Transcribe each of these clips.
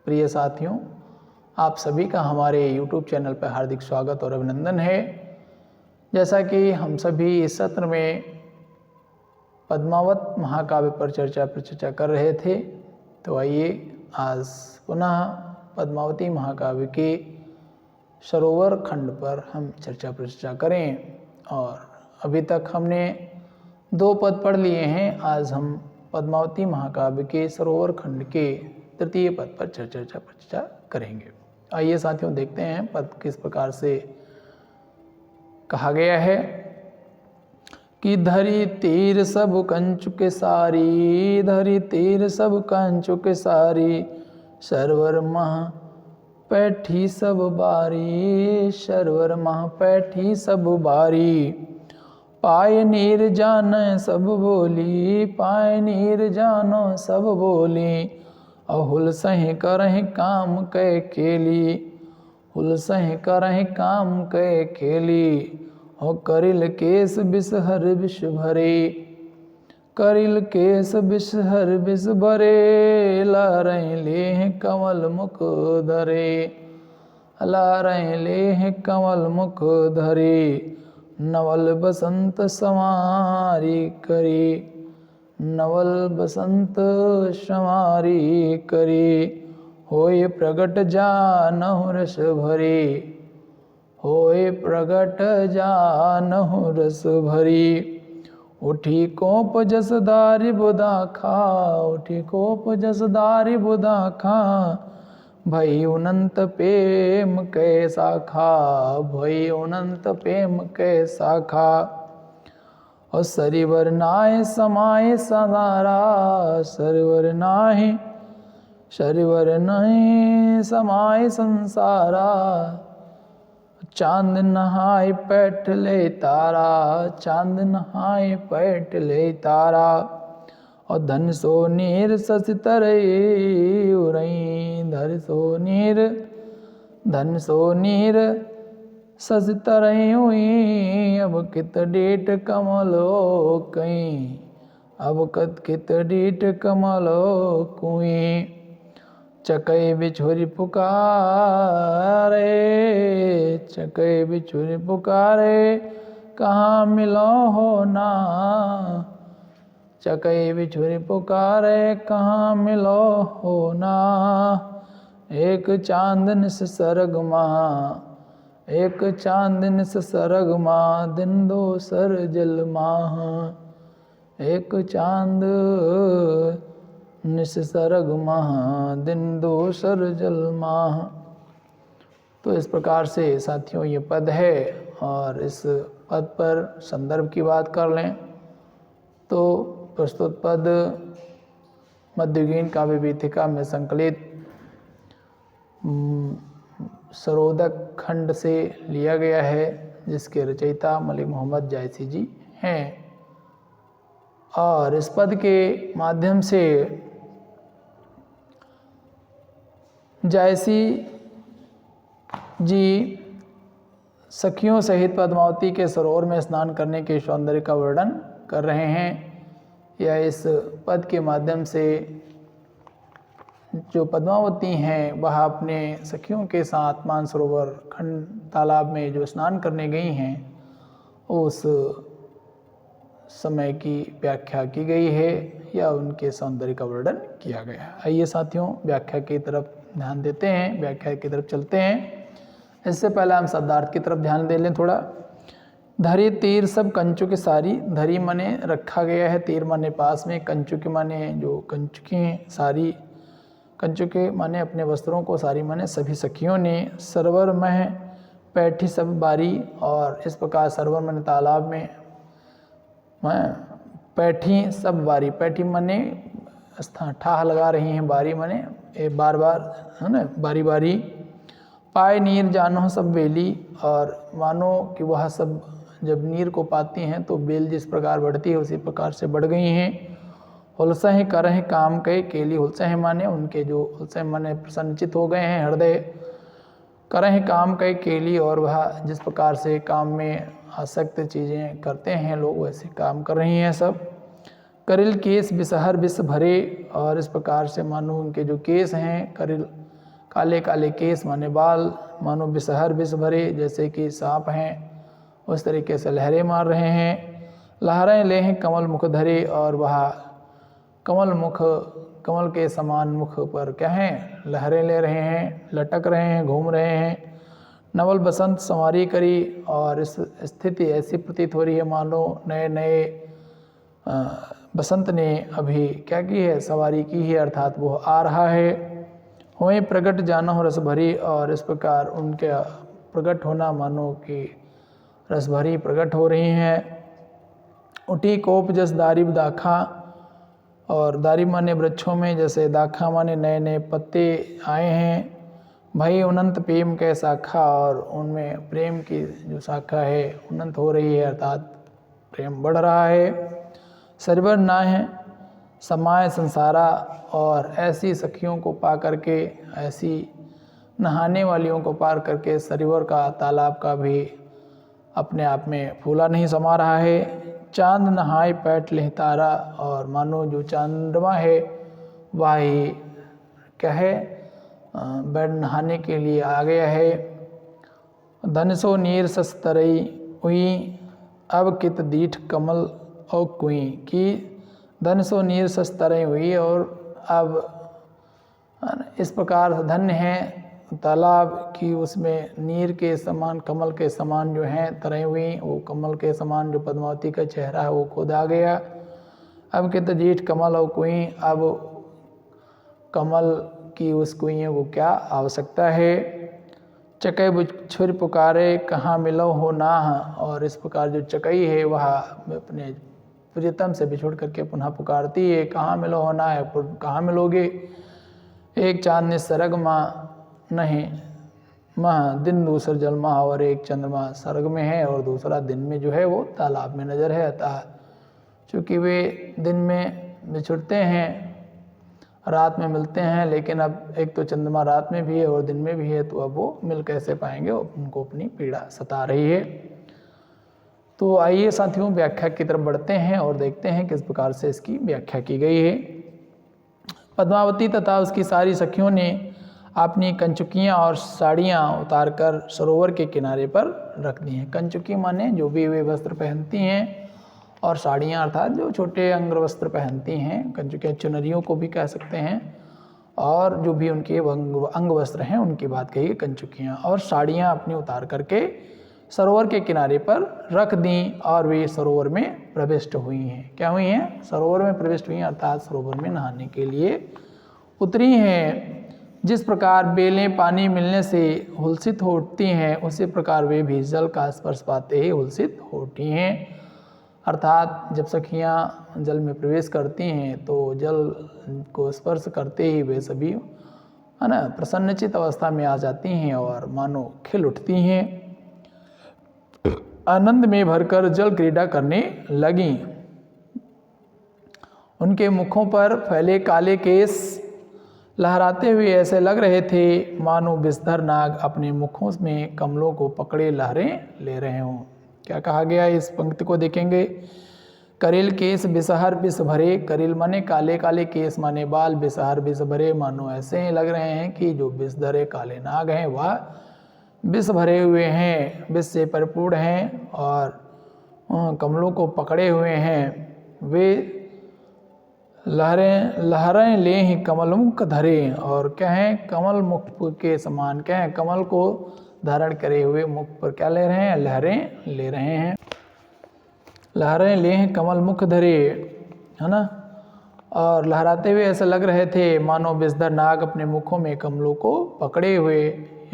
प्रिय साथियों, आप सभी का हमारे YouTube चैनल पर हार्दिक स्वागत और अभिनंदन है। जैसा कि हम सभी इस सत्र में पद्मावत महाकाव्य पर चर्चा कर रहे थे, तो आइए आज पुनः पद्मावती महाकाव्य के सरोवर खंड पर हम चर्चा करें। और अभी तक हमने 2 पद पढ़ लिए हैं। आज हम पद्मावती महाकाव्य के सरोवर खंड के तृतीय पद पर चर्चा करेंगे। आइए साथियों, देखते हैं पद किस प्रकार से कहा गया है कि धरी तीर सब कंचुक सारी, धरी तीर सब कंचुक सारी, सरवर मह पैठी सब बारी, सरवर मह पैठी सब बारी, पाय नीर जान सब बोली, पाय नीर जानो सब बोली, अहुल सही करहि काम कै केली, हुल सही करहि काम कै केली, हो करिल केस बिसहर विष भरे, करिल केस बिसहर विष भरे, लारहि लेह कमल मुख धरे, लारहि लेह कमल मुख धरे, नवल बसंत संवारी करी, नवल बसंत संवारी करी, होय प्रगट जानहु रस भरी, होय प्रगट जानहु रस भरी, उठी कोप जसदारी बुधा खा, उठी कोप जसदारी बुधा खा, भई अनंत प्रेम कैसा खा, भई अनंत प्रेम कैसा खा, और सरिवर नाय समाय सदारा, सरिवर नाय, सरिवर नाय समाय संसारा, चांद नहाय पैठ ले तारा, चांद नहाय पैठ ले तारा, और धन सो नीर सस तरई उरई, धन सो नीर, धन सो नीर सस तरई हुई, अब कित डेट कमलो कई, अब कित डेट कमलो कुई, चकै बिछुरी पुकारे, चकै बिछुरी पुकारे, कहाँ मिलो हो ना, चकै बिछुरी पुकारे, कहाँ मिलो हो ना, एक चांदन से सरग माँ, एक चांदन से सरग माँ, दिन दो सर जल माह, एक चांद निस सरग माह, दिन दो सर जल माह। तो इस प्रकार से साथियों ये पद है। और इस पद पर संदर्भ की बात कर लें तो प्रस्तुत पद मध्ययुगीन काव्य वीथिका में संकलित सरोदक खंड से लिया गया है, जिसके रचयिता मलिक मोहम्मद जायसी जी हैं। और इस पद के माध्यम से जायसी जी सखियों सहित पद्मावती के सरोवर में स्नान करने के सौंदर्य का वर्णन कर रहे हैं। या इस पद के माध्यम से जो पद्मावती हैं वह अपने सखियों के साथ मानसरोवर खंड तालाब में जो स्नान करने गई हैं, उस समय की व्याख्या की गई है या उनके सौंदर्य का वर्णन किया गया है। आइए साथियों, व्याख्या की तरफ ध्यान देते हैं, व्याख्या की तरफ चलते हैं। इससे पहले हम शब्दार्थ की तरफ ध्यान दे लें थोड़ा। धरी तीर सब कंचुक सारी, धरी माने रखा गया है, तीर माने पास में, कंचुक माने जो कंचुकें, सारी कंचुके माने अपने वस्त्रों को, सारी माने सभी सखियों ने, सरवर में पैठी सब बारी, और इस प्रकार सरवर माने तालाब में, पैठी सब बारी, पैठी माने ठाह लगा रही हैं, बारी माने बार बार, है ना, बारी बारी, पाए नीर जानो सब बेली, और मानो कि वह सब जब नीर को पाती हैं तो बेल जिस प्रकार बढ़ती है उसी प्रकार से बढ़ गई हैं। हुलसह करह काम कै केली, हुलसह माने उनके जो, हुलसह माने प्रसन्नचित हो गए हैं हृदय, करह काम कै केली, और वह जिस प्रकार से काम में आसक्त चीज़ें करते हैं लोग, वैसे काम कर रही हैं सब। करिल केस बिसहर विष भरे, और इस प्रकार से मानो उनके जो केस हैं, करिल काले काले केस माने बाल, मानो बिसहर विष भरे, जैसे कि सांप हैं उस तरीके से लहरें मार रहे हैं। लहरें ले हैं कमल मुख धरे, और वह कमल मुख, कमल के समान मुख पर क्या हैं, लहरें ले रहे हैं, लटक रहे हैं, घूम रहे हैं। नवल बसंत संवारी करी, और इस स्थिति ऐसी प्रतीत हो रही है मानो नए नए बसंत ने अभी क्या की है, सवारी की है, अर्थात वो आ रहा है। होए प्रकट जाना हो रस भरी, और इस प्रकार उनके प्रकट होना मानो कि रस भरी प्रकट हो रही हैं। उठी कोप जस दारिब दाखा, और दारिब माने वृक्षों में, जैसे दाखा माने नए नए पत्ते आए हैं। भाई अनंत प्रेम के शाखा, और उनमें प्रेम की जो शाखा है अनंत हो रही है, अर्थात प्रेम बढ़ रहा है। सरवर ना है समाय संसारा, और ऐसी सखियों को पा करके, ऐसी नहाने वालियों को पार करके सरोवर का, तालाब का भी अपने आप में फूला नहीं समा रहा है। चांद नहाए पैठ ले तारा, और मानो जो चंद्रमा है वह ही क्या है, बैठ नहाने के लिए आ गया है। धनसो नीर सस्तरई हुई, अब कित दीठ कमल और कुई, कि धनसो नीर सस्तरई हुई, और अब इस प्रकार धन्य है तालाब की, उसमें नीर के समान, कमल के समान जो हैं तरे हुई, वो कमल के समान जो पद्मावती का चेहरा है वो खुद आ गया। अब कित दीठ कमल और कुई, अब कमल की उस कुइयों को क्या आवश्यकता है। चकै बुछुर पुकारे कहाँ मिलो हो ना, और इस प्रकार जो चकई है वह अपने प्रियतम से बिछुड़ करके पुनः पुकारती है, कहाँ मिलो हो ना है, कहाँ मिलोगे। एक चांद ने सरग माँ नहीं माँ दिन दूसर जल माँ, और एक चंद्रमा सर्ग में है और दूसरा दिन में जो है वो तालाब में नज़र है। अतः चूँकि वे दिन में बिछुड़ते हैं, रात में मिलते हैं, लेकिन अब एक तो चंद्रमा रात में भी है और दिन में भी है, तो अब वो मिल कैसे पाएंगे, उनको अपनी पीड़ा सता रही है। तो आइए साथियों व्याख्या की तरफ बढ़ते हैं और देखते हैं किस प्रकार से इसकी व्याख्या की गई है। पद्मावती तथा उसकी सारी सखियों ने अपनी कंचुकियाँ और साड़ियाँ उतारकर सरोवर के किनारे पर रख दी हैं। कंचुकी माने जो भी वे वस्त्र पहनती हैं, और साड़ियाँ अर्थात जो छोटे अंग वस्त्र पहनती हैं। कंचुकियाँ चुनरियों को भी कह सकते हैं, और जो भी उनके अंग वस्त्र हैं उनकी बात कही कंचुकियाँ। और साड़ियाँ अपनी उतार करके सरोवर के किनारे पर रख दी, और वे सरोवर में प्रविष्ट हुई हैं। क्या हुई हैं? सरोवर में प्रविष्ट हुई हैं, अर्थात सरोवर में नहाने के लिए उतरी हैं। जिस प्रकार बेलें पानी मिलने से हुलसित हो उठती हैं, उसी प्रकार वे भी जल का स्पर्श पाते ही हुलसित हो उठी हैं। अर्थात जब सखियाँ जल में प्रवेश करती हैं तो जल को स्पर्श करते ही वे सभी है ना प्रसन्नचित अवस्था में आ जाती हैं और मानो खिल उठती हैं। आनंद में भरकर जल क्रीड़ा करने लगीं। उनके मुखों पर फैले काले केस लहराते हुए ऐसे लग रहे थे मानो विषधर नाग अपने मुखों में कमलों को पकड़े लहरें ले रहे हों। क्या कहा गया इस पंक्ति को देखेंगे। करील केस बिसहर बिस भरे, करील माने काले काले केस माने बाल, बिसहर बिस भरे मानो ऐसे ही लग रहे हैं कि जो विषधरे काले नाग हैं वह विष भरे हुए हैं, विष से परिपूर्ण हैं और कमलों को पकड़े हुए हैं। वे लहरें ले ही कमल मुख धरे, और क्या है कमल मुख के समान क्या है कमल को धारण करे हुए मुख पर क्या ले रहे हैं, लहरें ले रहे हैं। लहरें ले ही कमल मुख धरे, है ना, और लहराते हुए ऐसे लग रहे थे मानो विषधर नाग अपने मुखों में कमलों को पकड़े हुए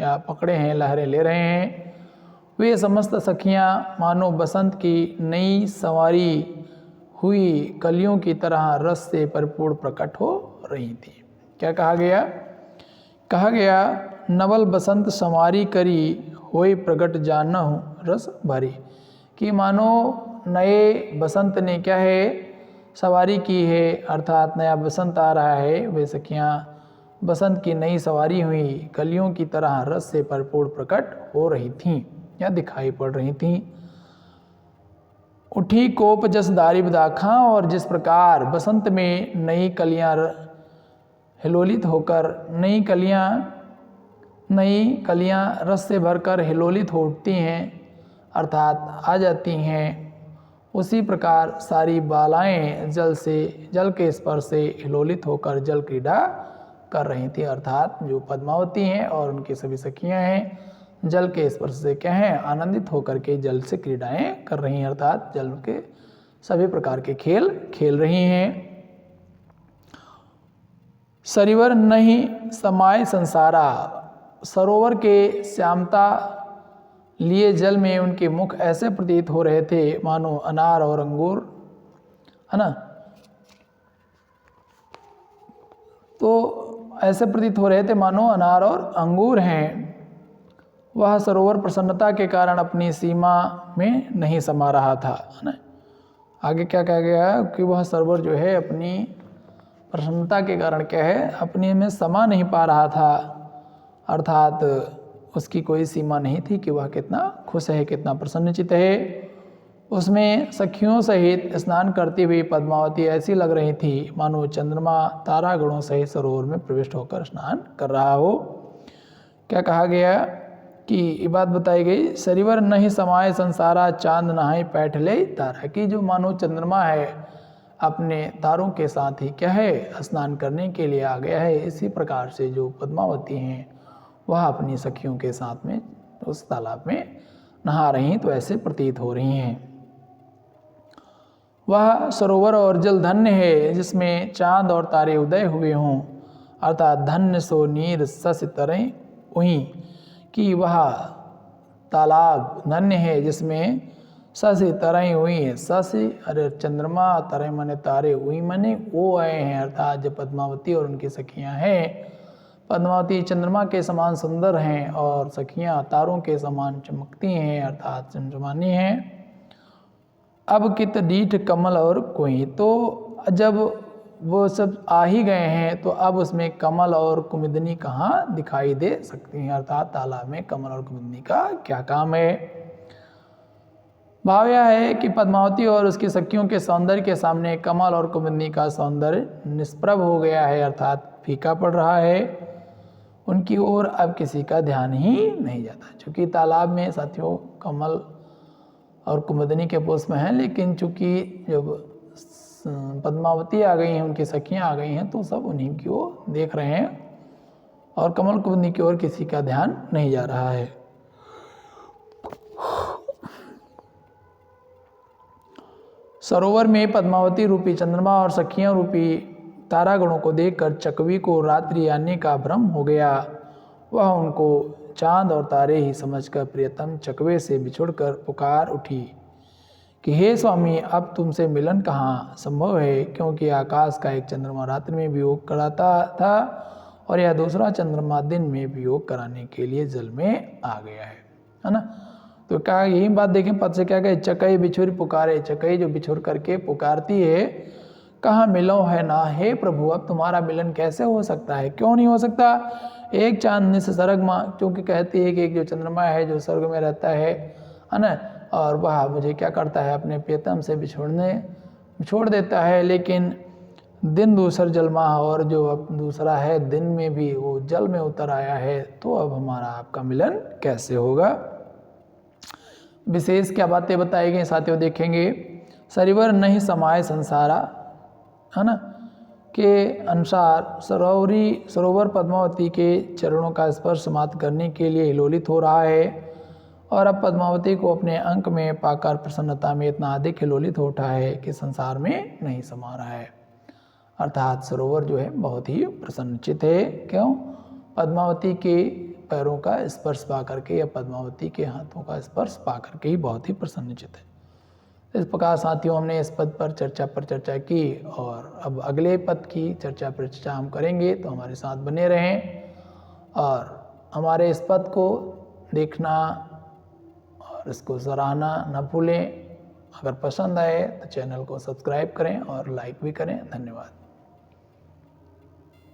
या पकड़े हैं, लहरें ले रहे हैं। वे समस्त सखियाँ मानो बसंत की नई संवारी हुई कलियों की तरह रस से परिपूर्ण प्रकट हो रही थी। क्या कहा गया? कहा गया नवल बसंत संवारी करी होई प्रकट जानहु रस भरी, कि मानो नए बसंत ने क्या है सवारी की है, अर्थात नया बसंत आ रहा है। वे सखियाँ बसंत की नई सवारी हुई कलियों की तरह रस से परिपूर्ण प्रकट हो रही थीं या दिखाई पड़ रही थीं। उठी कोप जस दारिब दाखा, और जिस प्रकार बसंत में नई कलियां हिलोलित होकर नई कलियां नई कलियां रस से भरकर हिलोलित हो उठती हैं अर्थात आ जाती हैं, उसी प्रकार सारी बालाएं जल के स्पर्श से हिलोलित होकर जल क्रीड़ा कर रही थी। अर्थात जो पद्मावती हैं और उनकी सभी सखियां हैं जल के स्पर्श से क्या हैं आनंदित होकर के जल से क्रीड़ाएं कर रही हैं, अर्थात जल के सभी प्रकार के खेल खेल रही हैं। सरिवर नहीं समाये संसारा, सरोवर के श्यामता लिए जल में उनके मुख ऐसे प्रतीत हो रहे थे मानो अनार और अंगूर, है ना। तो ऐसे प्रतीत हो रहे थे मानो अनार और अंगूर हैं। वह सरोवर प्रसन्नता के कारण अपनी सीमा में नहीं समा रहा था, है ना। आगे क्या कहा गया है कि वह सरोवर जो है अपनी प्रसन्नता के कारण क्या है अपने में समा नहीं पा रहा था, अर्थात उसकी कोई सीमा नहीं थी कि वह कितना खुश है, कितना प्रसन्नचित्त है। उसमें सखियों सहित स्नान करती हुई पद्मावती ऐसी लग रही थी मानो चंद्रमा तारागणों सहित सरोवर में प्रविष्ट होकर स्नान कर रहा हो। क्या कहा गया कि ये बात बताई गई, सरिवर नहीं समाये संसारा चांद नहाए पैठले तारा, की जो मानो चंद्रमा है अपने तारों के साथ ही क्या है स्नान करने के लिए आ गया है। इसी प्रकार से जो पद्मावती हैं वह अपनी सखियों के साथ में उस तालाब में नहा रही तो ऐसे प्रतीत हो रही हैं। वह सरोवर और जल धन्य है जिसमें चांद और तारे उदय हुए हों, अर्थात धन्य सो नीर सस तरह उही, कि वह तालाब धन्य है जिसमें ससी तरह हुई है। ससी अरे चंद्रमा, तरह मने तारे, हुई मने वो आए हैं, अर्थात जो पद्मावती और उनकी सखियां हैं। पद्मावती चंद्रमा के समान सुंदर हैं और सखियां तारों के समान चमकती हैं, अर्थात चमचमानी हैं। अब कित डीठ कमल और कोई, तो जब वो सब आ ही गए हैं तो अब उसमें कमल और कुमुदनी कहाँ दिखाई दे सकती हैं, अर्थात तालाब में कमल और कुमुदनी का क्या काम है। भाव यह है कि पद्मावती और उसकी सखियों के सौंदर्य के सामने कमल और कुमुदनी का सौंदर्य निष्प्रभ हो गया है, अर्थात फीका पड़ रहा है। उनकी ओर अब किसी का ध्यान ही नहीं जाता, क्योंकि तालाब में साथियों कमल और कुमुदनी के पुष्प हैं, लेकिन चूंकि जब पद्मावती आ गई हैं, उनकी सखियां आ गई हैं, तो सब उन्हीं की ओर देख रहे हैं और कमल कुमुदनी की ओर किसी का ध्यान नहीं जा रहा है। सरोवर में पद्मावती रूपी चंद्रमा और सखियां रूपी तारागणों को देखकर चकवी को रात्रि आने का भ्रम हो गया। वह उनको चांद और तारे ही समझकर प्रियतम चकवे से बिछुड़कर पुकार उठी कि हे स्वामी, अब तुमसे मिलन कहाँ संभव है, क्योंकि आकाश का एक चंद्रमा रात्रि में वियोग कराता था और यह दूसरा चंद्रमा दिन में वियोग कराने के लिए जल में आ गया है ना। तो क्या यही बात देखें, पद से क्या कहे, चकई बिछुर पुकारे, चकई जो बिछुर करके पुकारती है, कहाँ मिलो है ना, हे प्रभु अब तुम्हारा मिलन कैसे हो सकता है, क्यों नहीं हो सकता। एक चांदनी से सर्ग माँ, क्योंकि कहती है कि एक जो चंद्रमा है जो स्वर्ग में रहता है ना, और वह मुझे क्या करता है अपने प्रियतम से छोड़ देता है, लेकिन दिन दूसर जलमा, और जो अब दूसरा है दिन में भी वो जल में उतर आया है, तो अब हमारा आपका मिलन कैसे होगा। विशेष क्या बातें बताई गई साथियों देखेंगे। सरिवर नहीं समाये संसारा, है ना, के अनुसार सरोवर पद्मावती के चरणों का स्पर्श समाप्त करने के लिए हिलोलित हो रहा है, और अब पद्मावती को अपने अंक में पाकर प्रसन्नता में इतना अधिक हिलोलित हो उठा है कि संसार में नहीं समा रहा है। अर्थात सरोवर जो है बहुत ही प्रसन्नचित है। क्यों? पद्मावती के पैरों का स्पर्श पा करके या पद्मावती के हाथों का स्पर्श पा करके ही बहुत ही प्रसन्नचित है। इस प्रकार साथियों हमने इस पद पर चर्चा की, और अब अगले पद की चर्चा हम करेंगे, तो हमारे साथ बने रहें और हमारे इस पद को देखना और इसको सराहना न भूलें। अगर पसंद आए तो चैनल को सब्सक्राइब करें और लाइक भी करें। धन्यवाद।